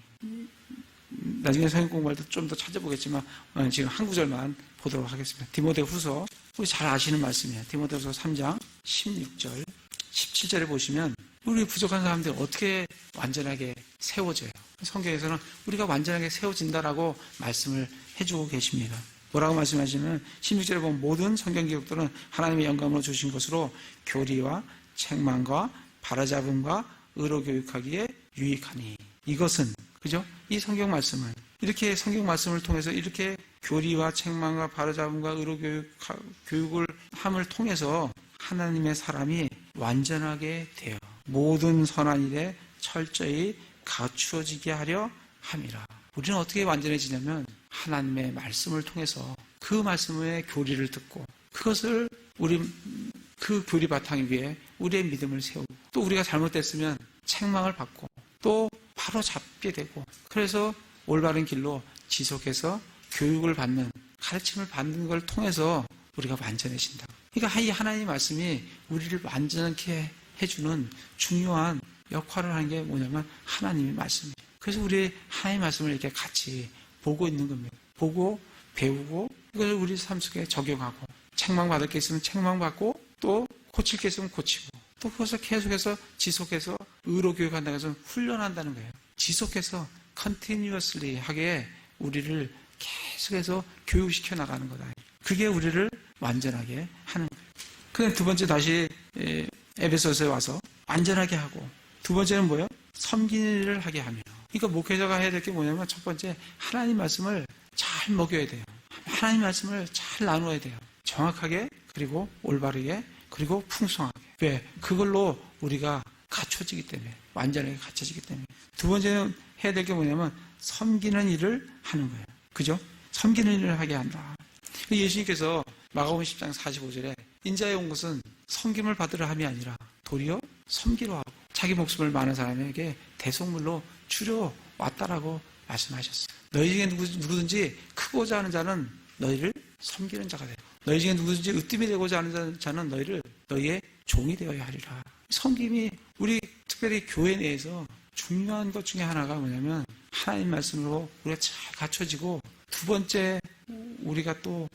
나중에 성경 공부할 때 좀 더 찾아보겠지만 지금 한 구절만 보도록 하겠습니다. 디모데후서, 우리 잘 아시는 말씀이에요. 디모데후서 3장 16절 17절에 보시면 우리 부족한 사람들이 어떻게 완전하게 세워져요. 성경에서는 우리가 완전하게 세워진다라고 말씀을 해주고 계십니다. 뭐라고 말씀하시면 16절에 보면 모든 성경 기록들은 하나님의 영감으로 주신 것으로 교리와 책망과 바로잡음과 의로 교육하기에 유익하니. 이것은, 그죠? 이 성경 말씀은 이렇게 성경 말씀을 통해서 이렇게 교리와 책망과 바로잡음과 의로 교육을 함을 통해서 하나님의 사람이 완전하게 되어 모든 선한 일에 철저히 갖추어지게 하려 함이라. 우리는 어떻게 완전해지냐면 하나님의 말씀을 통해서 그 말씀의 교리를 듣고 그것을 그 교리 바탕 위에 우리의 믿음을 세우고 또 우리가 잘못됐으면 책망을 받고 또 바로 잡게 되고 그래서 올바른 길로 지속해서 교육을 받는 가르침을 받는 걸 통해서 우리가 완전해진다. 그러니까 이 하나님의 말씀이 우리를 완전하게 해주는 중요한 역할을 하는 게 뭐냐면 하나님의 말씀이에요. 그래서 우리 하나님의 말씀을 이렇게 같이 보고 있는 겁니다. 보고 배우고 이걸 우리 삶 속에 적용하고 책망받을 게 있으면 책망받고 또 고칠 게 있으면 고치고 또 그것을 계속해서 지속해서 의로 교육한다고 해서 훈련한다는 거예요. 지속해서 continuously 하게 우리를 계속해서 교육시켜 나가는 거다. 그게 우리를 완전하게 하는 거예요. 그다음 두 번째 다시 에베소서에 와서 완전하게 하고 두 번째는 뭐예요? 섬기는 일을 하게 하며. 그러니까 목회자가 해야 될 게 뭐냐면 첫 번째 하나님 말씀을 잘 먹여야 돼요. 하나님 말씀을 잘 나누어야 돼요. 정확하게 그리고 올바르게 그리고 풍성하게. 왜? 그걸로 우리가 갖춰지기 때문에 완전하게 갖춰지기 때문에. 두 번째는 해야 될 게 뭐냐면 섬기는 일을 하는 거예요. 그죠? 섬기는 일을 하게 한다. 예수님께서 마가복음 10장 45절에 인자에 온 것은 섬김을 받으려 함이 아니라 도리어 섬기려 하고 자기 목숨을 많은 사람에게 대속물로 주려 왔다라고 말씀하셨어요. 너희 중에 누구든지 크고자 하는 자는 너희를 섬기는 자가 되고 너희 중에 누구든지 으뜸이 되고자 하는 자는 너희의 종이 되어야 하리라. 섬김이 우리 특별히 교회 내에서 중요한 것 중에 하나가 뭐냐면 하나님 말씀으로 우리가 잘 갖춰지고 두 번째 우리가 또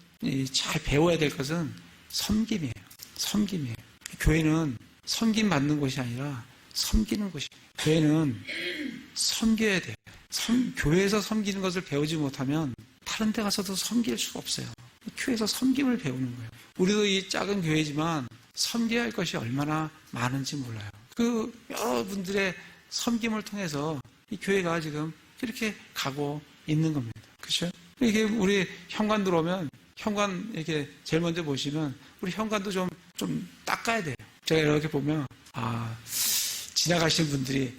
잘 배워야 될 것은 섬김이에요. 섬김이에요. 교회는 섬김 받는 곳이 아니라 섬기는 곳이에요. 교회는 섬겨야 돼요. 교회에서 섬기는 것을 배우지 못하면 다른 데 가서도 섬길 수가 없어요. 교회에서 섬김을 배우는 거예요. 우리도 이 작은 교회지만 섬겨야 할 것이 얼마나 많은지 몰라요. 그 여러분들의 섬김을 통해서 이 교회가 지금 이렇게 가고 있는 겁니다. 그렇죠? 이게 우리 현관 들어오면 현관 이렇게 제일 먼저 보시면 우리 현관도 좀 닦아야 돼요. 제가 이렇게 보면 지나가시는 분들이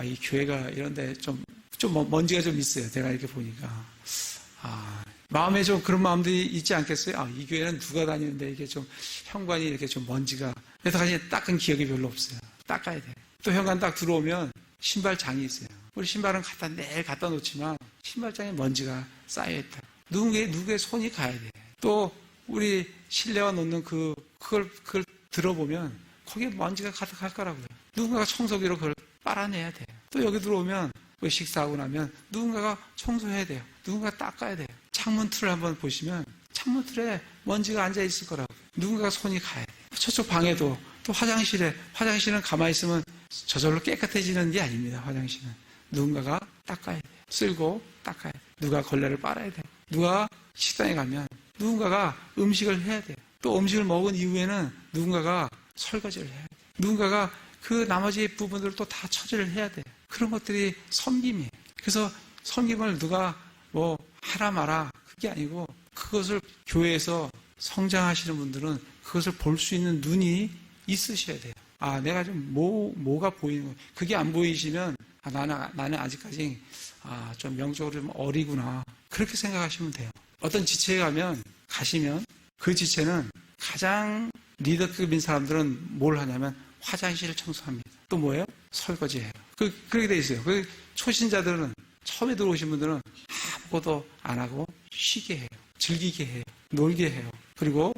이 교회가 이런데 좀 먼지가 좀 있어요. 제가 이렇게 보니까 마음에 좀 그런 마음들이 있지 않겠어요? 이 교회는 누가 다니는데 이게 좀 현관이 이렇게 좀 먼지가 그래서 사실 닦은 기억이 별로 없어요. 닦아야 돼요. 또 현관 딱 들어오면 신발장이 있어요. 우리 신발은 내일 갖다 놓지만 신발장에 먼지가 쌓여있다. 누구의 손이 가야 돼. 또 우리 실내화 놓는 그걸 들어보면 거기에 먼지가 가득할 거라고요. 누군가가 청소기로 그걸 빨아내야 돼요. 또 여기 들어오면 우리 식사하고 나면 누군가가 청소해야 돼요. 누군가가 닦아야 돼요. 창문 틀을 한번 보시면 창문 틀에 먼지가 앉아있을 거라고. 누군가가 손이 가야 돼요. 저쪽 방에도 또 화장실은 가만히 있으면 저절로 깨끗해지는 게 아닙니다. 화장실은. 누군가가 닦아야 돼요. 쓸고 닦아야 돼요. 누가 걸레를 빨아야 돼요. 누가 식당에 가면 누군가가 음식을 해야 돼요. 또 음식을 먹은 이후에는 누군가가 설거지를 해야 돼요. 누군가가 그 나머지 부분들을 또 다 처리를 해야 돼요. 그런 것들이 섬김이에요. 그래서 섬김을 누가 하라 마라 그게 아니고 그것을 교회에서 성장하시는 분들은 그것을 볼 수 있는 눈이 있으셔야 돼요. 내가 좀 뭐가 보이는 거예요. 그게 안 보이시면 나는 아직까지 좀 영적으로 좀 어리구나 그렇게 생각하시면 돼요. 어떤 지체에 가시면 그 지체는 가장 리더급인 사람들은 뭘 하냐면 화장실을 청소합니다. 또 뭐예요? 설거지해요. 그렇게 돼 있어요. 초신자들은 처음에 들어오신 분들은 아무것도 안 하고 쉬게 해요. 즐기게 해요. 놀게 해요. 그리고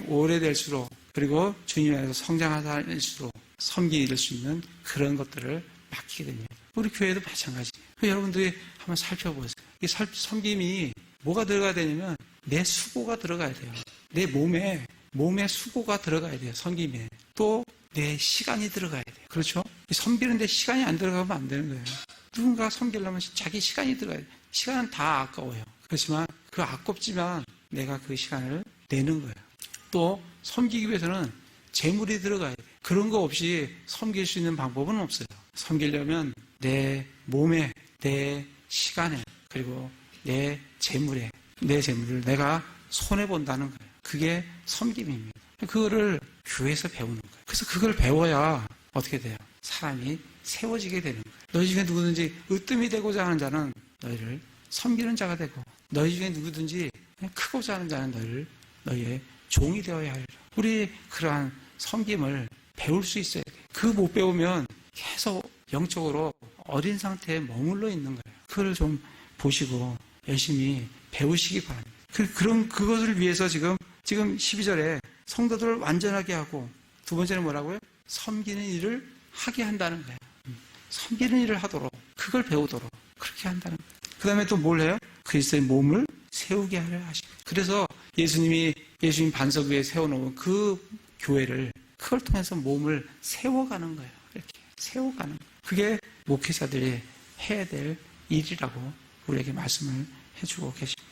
오래될수록 그리고 주님 안에서 성장할수록 섬길 수 있는 그런 것들을 맡기게 됩니다. 우리 교회도 마찬가지예요. 여러분들이 한번 살펴보세요. 이 섬김이 뭐가 들어가야 되냐면 내 수고가 들어가야 돼요. 내 몸에 수고가 들어가야 돼요. 섬김에. 또 내 시간이 들어가야 돼요. 그렇죠? 섬기는데 시간이 안 들어가면 안 되는 거예요. 누군가 섬기려면 자기 시간이 들어가야 돼요. 시간은 다 아까워요. 그렇지만 그 아깝지만 내가 그 시간을 내는 거예요. 또 섬기기 위해서는 재물이 들어가야 돼요. 그런 거 없이 섬길 수 있는 방법은 없어요. 섬기려면 내 몸에, 내 시간에, 그리고 내 재물을 내가 손해본다는 거예요. 그게 섬김입니다. 그거를 교회에서 배우는 거예요. 그래서 그걸 배워야 어떻게 돼요? 사람이 세워지게 되는 거예요. 너희 중에 누구든지 으뜸이 되고자 하는 자는 너희를 섬기는 자가 되고, 너희 중에 누구든지 크고자 하는 자는 너희의 종이 되어야 하리라. 우리 그러한 섬김을 배울 수 있어야 돼요. 그 못 배우면 계속 영적으로 어린 상태에 머물러 있는 거예요. 그걸 좀 보시고 열심히 배우시기 바랍니다. 그것을 위해서 지금 12절에 성도들을 완전하게 하고, 두 번째는 뭐라고요? 섬기는 일을 하게 한다는 거예요. 섬기는 일을 하도록, 그걸 배우도록 그렇게 한다는 거예요. 그 다음에 또 뭘 해요? 그리스도의 몸을 세우게 하려 하십니다. 그래서 예수님 반석 위에 세워놓은 그 교회를, 그걸 통해서 몸을 세워가는 거예요. 이렇게 세워가는 거예요. 그게 목회자들이 해야 될 일이라고 우리에게 말씀을 해주고 계십니다.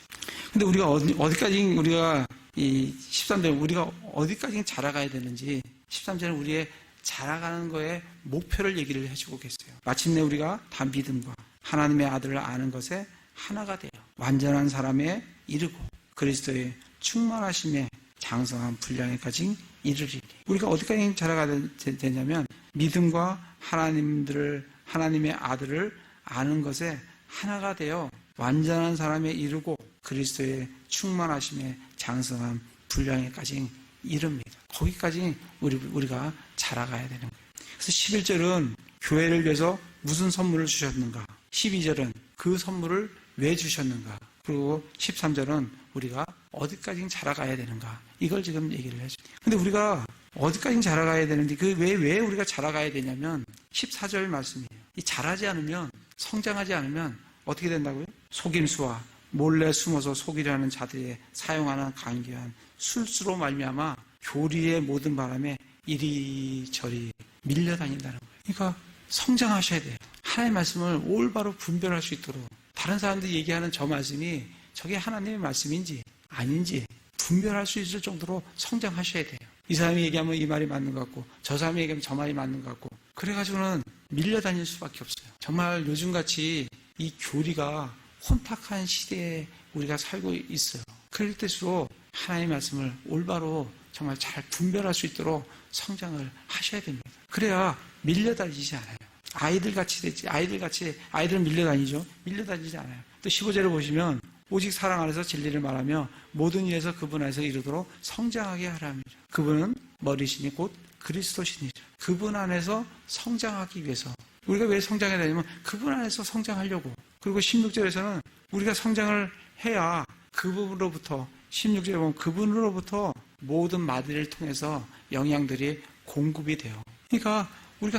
근데 우리가 우리가 이 13절 우리가 어디까지 자라가야 되는지, 13절은 우리의 자라가는 거에 목표를 얘기를 해주고 계세요. 마침내 우리가 다 믿음과 하나님의 아들을 아는 것에 하나가 되어 완전한 사람에 이르고 그리스도의 충만하심에 장성한 분량에까지 이르리니. 우리가 어디까지 자라가야 되냐면 믿음과 하나님의 아들을 아는 것에 하나가 되어 완전한 사람에 이르고 그리스도의 충만하심에 장성한 분량에까지 이릅니다. 거기까지 우리가 자라가야 되는 거예요. 그래서 11절은 교회를 위해서 무슨 선물을 주셨는가, 12절은 그 선물을 왜 주셨는가, 그리고 13절은 우리가 어디까지 자라가야 되는가, 이걸 지금 얘기를 해줘요. 근데 우리가 어디까지 자라가야 되는데 왜 우리가 자라가야 되냐면 14절 말씀이에요. 이 자라지 않으면, 성장하지 않으면 어떻게 된다고요? 속임수와 몰래 숨어서 속이려는 자들이 사용하는 간교한 술수로 말미암아 교리의 모든 바람에 이리저리 밀려다닌다는 거예요. 그러니까 성장하셔야 돼요. 하나님의 말씀을 올바로 분별할 수 있도록, 다른 사람들이 얘기하는 저 말씀이 저게 하나님의 말씀인지 아닌지 분별할 수 있을 정도로 성장하셔야 돼요. 이 사람이 얘기하면 이 말이 맞는 것 같고, 저 사람이 얘기하면 저 말이 맞는 것 같고, 그래가지고는 밀려다닐 수밖에 없어요. 정말 요즘같이 이 교리가 혼탁한 시대에 우리가 살고 있어요. 그럴 때일수록 하나님의 말씀을 올바로 정말 잘 분별할 수 있도록 성장을 하셔야 됩니다. 그래야 밀려다니지 않아요. 아이들은 밀려다니죠. 밀려다니지 않아요. 또 15절을 보시면 오직 사랑 안에서 진리를 말하며 모든 일에서 그분 안에서 이르도록 성장하게 하라 합니다. 그분은 머리시니 곧 그리스도시니라. 그분 안에서 성장하기 위해서, 우리가 왜 성장해야 되냐면 그분 안에서 성장하려고. 그리고 16절에서는 우리가 성장을 해야 그분으로부터, 16절에 보면 그분으로부터 모든 마디를 통해서 영양들이 공급이 돼요. 그러니까 우리가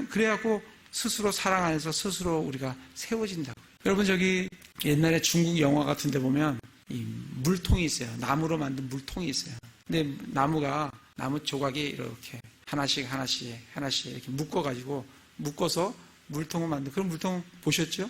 그래갖고 스스로 사랑 안에서 스스로 우리가 세워진다고. 여러분, 저기 옛날에 중국 영화 같은 데 보면 이 물통이 있어요. 나무로 만든 물통이 있어요. 근데 나무 조각이 이렇게 하나씩 이렇게 묶어서 물통을 만든, 그런 물통 보셨죠?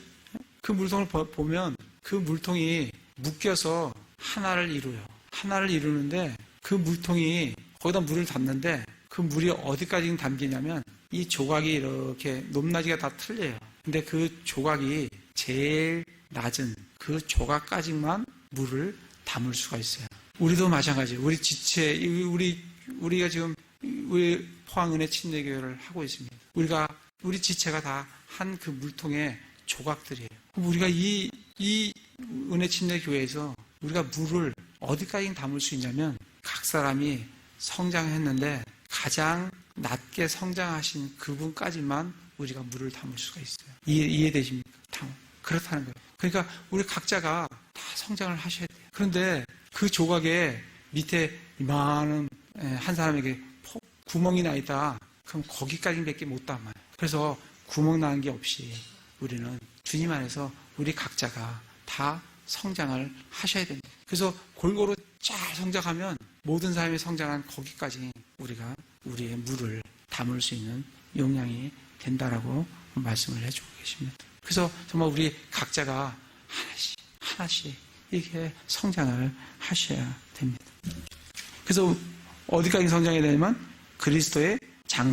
그 물통을 보면 그 물통이 묶여서 하나를 이루어요. 하나를 이루는데 그 물통이 거기다 물을 담는데 그 물이 어디까지 담기냐면 이 조각이 이렇게 높낮이가 다 틀려요. 근데 그 조각이 제일 낮은 그 조각까지만 물을 담을 수가 있어요. 우리도 마찬가지예요. 우리 지체, 우리가 지금 우리 포항은혜 침례교회를 하고 있습니다. 우리 지체가 다 한 그 물통의 조각들이에요. 우리가 이 은혜 침례교회에서 우리가 물을 어디까지 담을 수 있냐면 각 사람이 성장했는데 가장 낮게 성장하신 그분까지만 우리가 물을 담을 수가 있어요. 이해되십니까? 그렇다는 거예요. 그러니까 우리 각자가 다 성장을 하셔야 돼요. 그런데 그 조각에 밑에 이만한 한 사람에게 구멍이 나 있다. 그럼 거기까지밖에 못 담아요. 그래서 구멍 나는 게 없이 우리는 주님 안에서 우리 각자가 다 성장을 하셔야 됩니다. 그래서 골고루 잘 성장하면 모든 사람이 성장한 거기까지 우리가 우리의 물을 담을 수 있는 용량이 된다라고 말씀을 해주고 계십니다. 그래서 정말 우리 각자가 하나씩 이렇게 성장을 하셔야 됩니다. 그래서 어디까지 성장해야 되냐면 그리스도의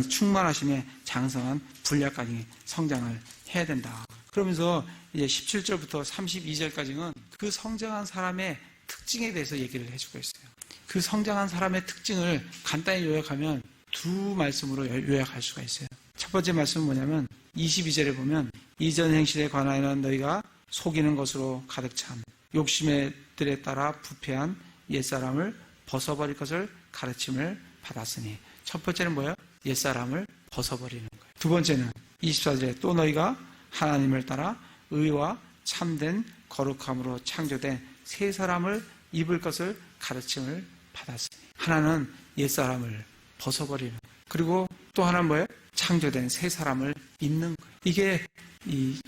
충만하심에 장성한 분량까지 성장을 해야 된다. 그러면서 이제 17절부터 32절까지는 그 성장한 사람의 특징에 대해서 얘기를 해주고 있어요. 그 성장한 사람의 특징을 간단히 요약하면 두 말씀으로 요약할 수가 있어요. 첫 번째 말씀은 뭐냐면 22절에 보면 이전 행실에 관하여는 너희가 속이는 것으로 가득 찬 욕심의 들에 따라 부패한 옛사람을 벗어버릴 것을 가르침을 받았으니, 첫 번째는 뭐예요? 옛사람을 벗어버리는 거예요. 두 번째는 24절에 또 너희가 하나님을 따라 의와 참된 거룩함으로 창조된 새 사람을 입을 것을 가르침을 받았으니, 하나는 옛사람을 벗어버리는 거예요. 그리고 또 하나는 뭐예요? 창조된 새 사람을 입는 거예요. 이게 이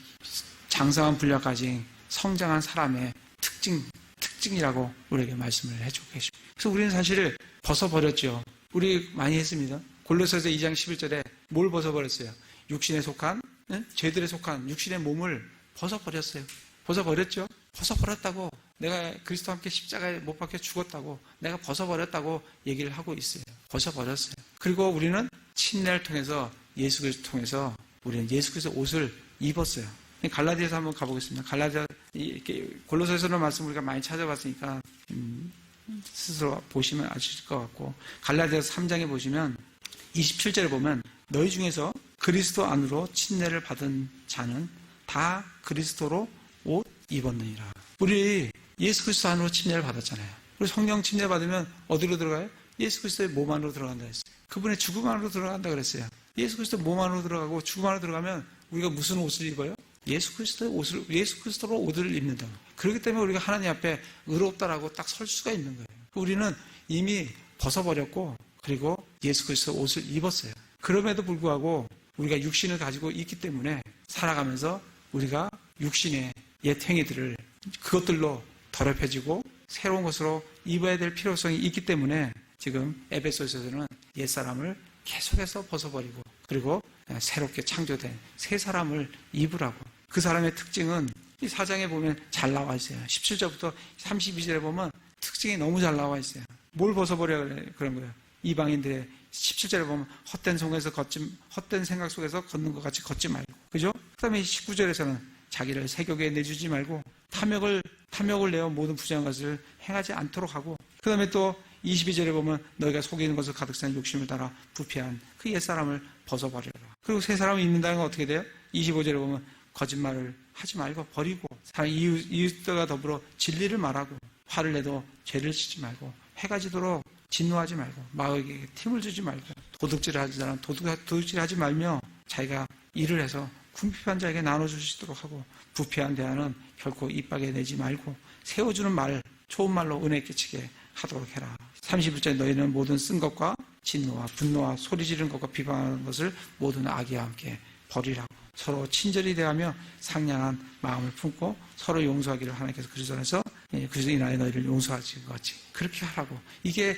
장성한 분량까지 성장한 사람의 특징이라고 우리에게 말씀을 해주고 계십니다. 그래서 우리는 사실 벗어버렸죠. 우리 많이 했습니다. 골로새서 2장 11절에 뭘 벗어버렸어요? 육신에 속한, 죄들에 속한 육신의 몸을 벗어버렸어요. 벗어버렸죠? 벗어버렸다고, 내가 그리스도와 함께 십자가에 못 박혀 죽었다고, 내가 벗어버렸다고 얘기를 하고 있어요. 벗어버렸어요. 그리고 우리는 침례를 통해서, 예수 그리스도 통해서 우리는 예수 그리스도 옷을 입었어요. 갈라디아서 한번 가보겠습니다. 골로새서는 말씀 우리가 많이 찾아봤으니까 스스로 보시면 아실 것 같고, 갈라디아서 3장에 보시면 27절에 보면 너희 중에서 그리스도 안으로 침례를 받은 자는 다 그리스도로 옷 입었느니라. 우리 예수 그리스도 안으로 침례를 받았잖아요. 우리 성령 침례 받으면 어디로 들어가요? 예수 그리스도의 몸 안으로 들어간다 했어요. 그분의 죽음 안으로 들어간다 그랬어요. 예수 그리스도 몸 안으로 들어가고 죽음 안으로 들어가면 우리가 무슨 옷을 입어요? 예수 그리스도로 옷을 입는다. 그렇기 때문에 우리가 하나님 앞에 의롭다라고 딱 설 수가 있는 거예요. 우리는 이미 벗어버렸고, 그리고 예수 그리스도 옷을 입었어요. 그럼에도 불구하고 우리가 육신을 가지고 있기 때문에 살아가면서 우리가 육신의 옛 행위들을 그것들로 더럽혀지고 새로운 것으로 입어야 될 필요성이 있기 때문에 지금 에베소서에서는 옛사람을 계속해서 벗어버리고, 그리고 새롭게 창조된 새 사람을 입으라고. 그 사람의 특징은 이 4장에 보면 잘 나와 있어요. 17절부터 32절에 보면 특징이 너무 잘 나와 있어요. 뭘 벗어버려 그런 거예요? 이방인들의 17절에 보면 헛된 생각 속에서 걷는 것 같이 걷지 말고, 그죠? 그 다음에 19절에서는 자기를 세욕에 내주지 말고 탐욕을 내어 모든 부정한 것을 행하지 않도록 하고, 그 다음에 또 22절에 보면 너희가 속이는 것을 가득 찬 욕심을 따라 부패한 그 옛사람을 벗어버려라. 그리고 새 사람을 입는다는 건 어떻게 돼요? 25절에 보면 거짓말을 하지 말고 버리고, 사람 이웃들과 더불어 진리를 말하고, 화를 내도 죄를 짓지 말고, 해가 지도록 진노하지 말고, 마귀에게 틈을 주지 말고, 도둑질하지 말며 자기가 일을 해서 궁핍한 자에게 나눠줄 수 있도록 하고, 부패한 대화는 결코 입 밖에 내지 말고, 세워주는 말, 좋은 말로 은혜 끼치게 하도록 해라. 30절에 너희는 모든 쓴 것과 진노와 분노와 소리 지르는 것과 비방하는 것을 모든 악의와 함께 버리라고. 서로 친절히 대하며 상냥한 마음을 품고 서로 용서하기를 하나님께서 그리스도 안에서 그리스도 인하여 너희를 용서하신 것 같이 그렇게 하라고. 이게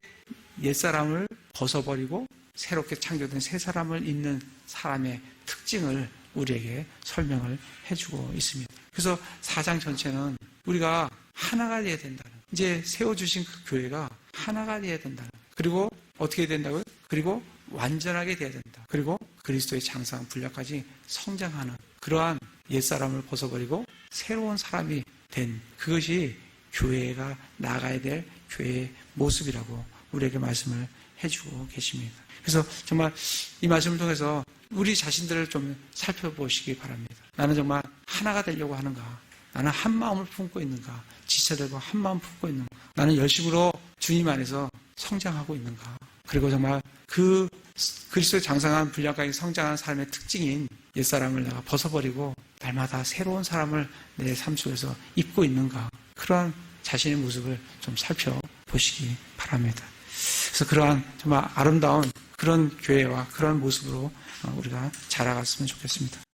옛사람을 벗어버리고 새롭게 창조된 새 사람을 입는 사람의 특징을 우리에게 설명을 해주고 있습니다. 그래서 4장 전체는 우리가 하나가 되어야 된다는, 이제 세워주신 그 교회가 하나가 되어야 된다는, 그리고 어떻게 된다고요? 그리고 완전하게 되어야 된다. 그리고 그리스도의 장성한 분량까지 성장하는 그러한 옛사람을 벗어버리고 새로운 사람이 된, 그것이 교회가 나가야 될 교회의 모습이라고 우리에게 말씀을 해주고 계십니다. 그래서 정말 이 말씀을 통해서 우리 자신들을 좀 살펴보시기 바랍니다. 나는 정말 하나가 되려고 하는가? 나는 한 마음을 품고 있는가? 지체되고 한 마음 품고 있는가? 나는 열심으로 주님 안에서 성장하고 있는가? 그리고 정말 그 그리스도의 장성한 분량까지 성장한 삶의 특징인 옛사람을 내가 벗어버리고 날마다 새로운 사람을 내 삶 속에서 입고 있는가, 그런 자신의 모습을 좀 살펴보시기 바랍니다. 그래서 그러한 정말 아름다운 그런 교회와 그런 모습으로 우리가 자라갔으면 좋겠습니다.